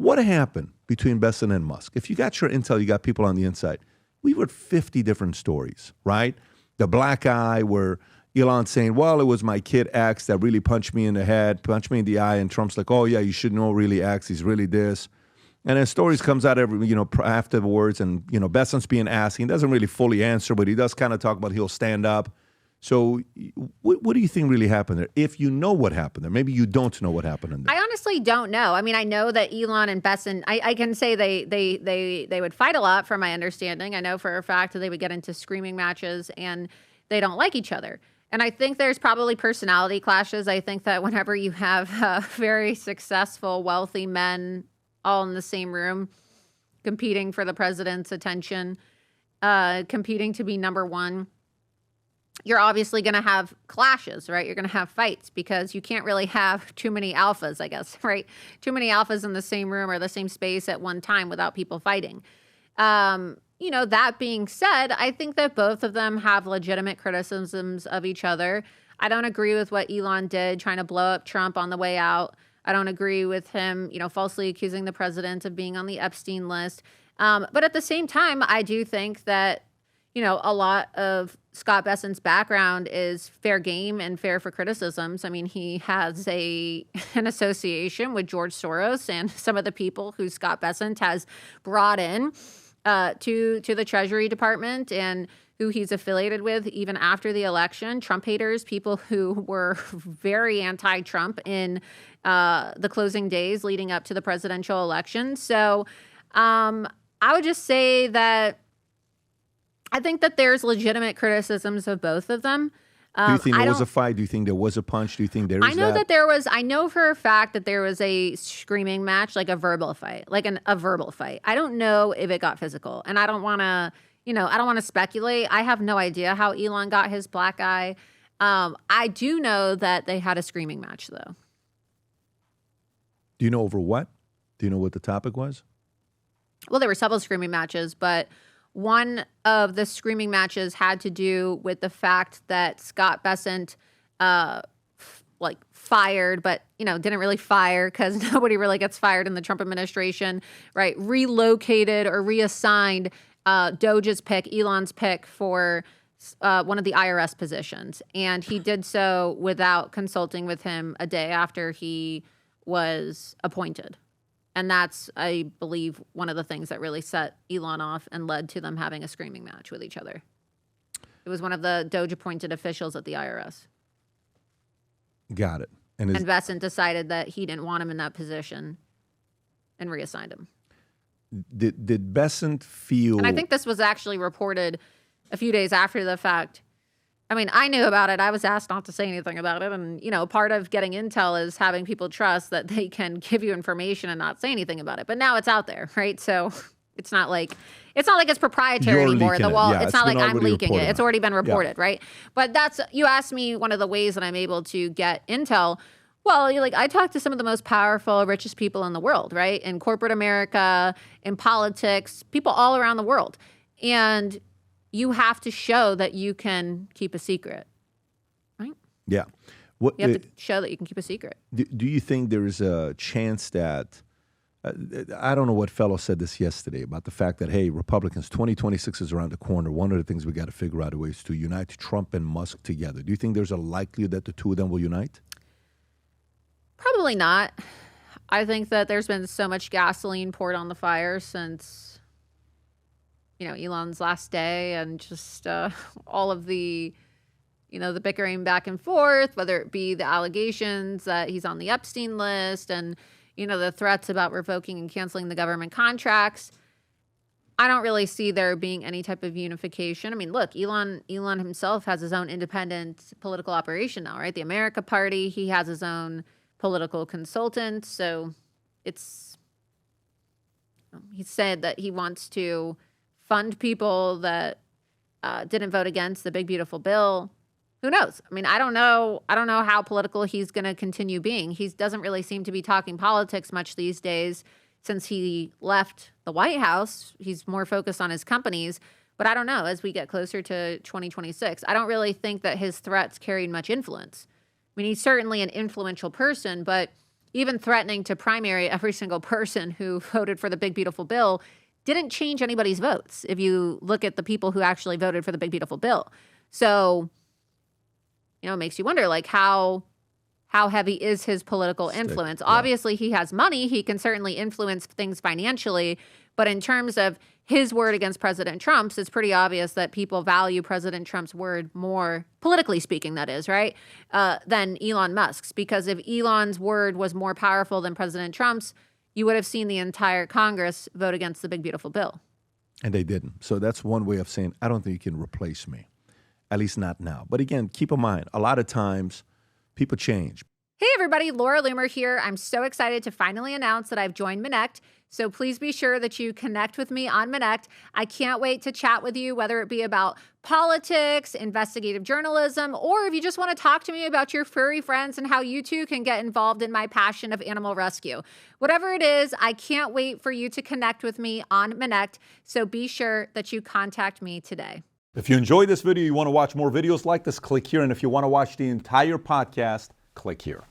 What happened between Bessent and Musk? If you got your intel, you got people on the inside. We heard 50 different stories, right? The black eye where Elon saying, well, it was my kid X that really punched me in the head, punched me in the eye. And Trump's like, oh, yeah, you should know really X. He's really this. And then stories comes out afterwards. And, Bessent's being asked. He doesn't really fully answer, but he does kind of talk about he'll stand up. So what do you think really happened there? If you know what happened there, maybe you don't know what happened there. I honestly don't know. I mean, I know that Elon and Bessent, I can say they would fight a lot from my understanding. I know for a fact that they would get into screaming matches and they don't like each other. And I think there's probably personality clashes. I think that whenever you have very successful, wealthy men all in the same room competing for the president's attention, competing to be number one, you're obviously going to have clashes, right? You're going to have fights because you can't really have too many alphas, I guess, right? Too many alphas in the same room or the same space at one time without people fighting. That being said, I think that both of them have legitimate criticisms of each other. I don't agree with what Elon did, trying to blow up Trump on the way out. I don't agree with him, falsely accusing the president of being on the Epstein list. But at the same time, I do think that, a lot of Scott Bessent's background is fair game and fair for criticisms. I mean, he has an association with George Soros and some of the people who Scott Bessent has brought in to the Treasury Department and who he's affiliated with even after the election. Trump haters, people who were very anti-Trump in the closing days leading up to the presidential election. So I would just say that I think that there's legitimate criticisms of both of them. Do you think there was a fight? Do you think there was a punch? Do you think there is I know for a fact that there was a screaming match, like a verbal fight, a verbal fight. I don't know if it got physical, and I don't want to speculate. I have no idea how Elon got his black eye. I do know that they had a screaming match, though. Do you know over what? Do you know what the topic was? Well, there were several screaming matches, but one of the screaming matches had to do with the fact that Scott Bessent, fired, but, didn't really fire because nobody really gets fired in the Trump administration, right? Relocated or reassigned Doge's pick, Elon's pick for one of the IRS positions. And he did so without consulting with him a day after he was appointed. And that's, I believe, one of the things that really set Elon off and led to them having a screaming match with each other. It was one of the Doge-appointed officials at the IRS. Got it. And Bessent decided that he didn't want him in that position and reassigned him. Did Bessent feel... And I think this was actually reported a few days after the fact. I mean, I knew about it. I was asked not to say anything about it. And, part of getting intel is having people trust that they can give you information and not say anything about it. But now it's out there, right? So it's not like it's proprietary anymore. It's not like I'm leaking it. It's already been reported, right? But you asked me one of the ways that I'm able to get intel. Well, I talk to some of the most powerful, richest people in the world, right? In corporate America, in politics, people all around the world. And you have to show that you can keep a secret, right? Yeah. You have to show that you can keep a secret. Do you think there's a chance that, I don't know what fellow said this yesterday about the fact that, hey, Republicans, 2026 is around the corner. One of the things we got to figure out a way is to unite Trump and Musk together. Do you think there's a likelihood that the two of them will unite? Probably not. I think that there's been so much gasoline poured on the fire since Elon's last day and just all of the, the bickering back and forth, whether it be the allegations that he's on the Epstein list and, the threats about revoking and canceling the government contracts. I don't really see there being any type of unification. I mean, look, Elon himself has his own independent political operation now, right? The America Party, he has his own political consultant. So he said that he wants to fund people that didn't vote against the big, beautiful bill. Who knows? I mean, I don't know how political he's going to continue being. He doesn't really seem to be talking politics much these days since he left the White House. He's more focused on his companies. But I don't know, as we get closer to 2026, I don't really think that his threats carried much influence. I mean, he's certainly an influential person, but even threatening to primary every single person who voted for the big, beautiful bill didn't change anybody's votes if you look at the people who actually voted for the big, beautiful bill. So, it makes you wonder, like, how heavy is his political influence? Yeah. Obviously, he has money. He can certainly influence things financially. But in terms of his word against President Trump's, it's pretty obvious that people value President Trump's word more, politically speaking, that is, right, than Elon Musk's. Because if Elon's word was more powerful than President Trump's, you would have seen the entire Congress vote against the big, beautiful bill. And they didn't. So that's one way of saying, I don't think you can replace me, at least not now. But again, keep in mind, a lot of times people change. Hey, everybody, Laura Loomer here. I'm so excited to finally announce that I've joined Minnect. So please be sure that you connect with me on Minnect. I can't wait to chat with you, whether it be about politics, investigative journalism, or if you just want to talk to me about your furry friends and how you too can get involved in my passion of animal rescue. Whatever it is, I can't wait for you to connect with me on Minnect. So be sure that you contact me today. If you enjoyed this video, you want to watch more videos like this, click here. And if you want to watch the entire podcast, click here.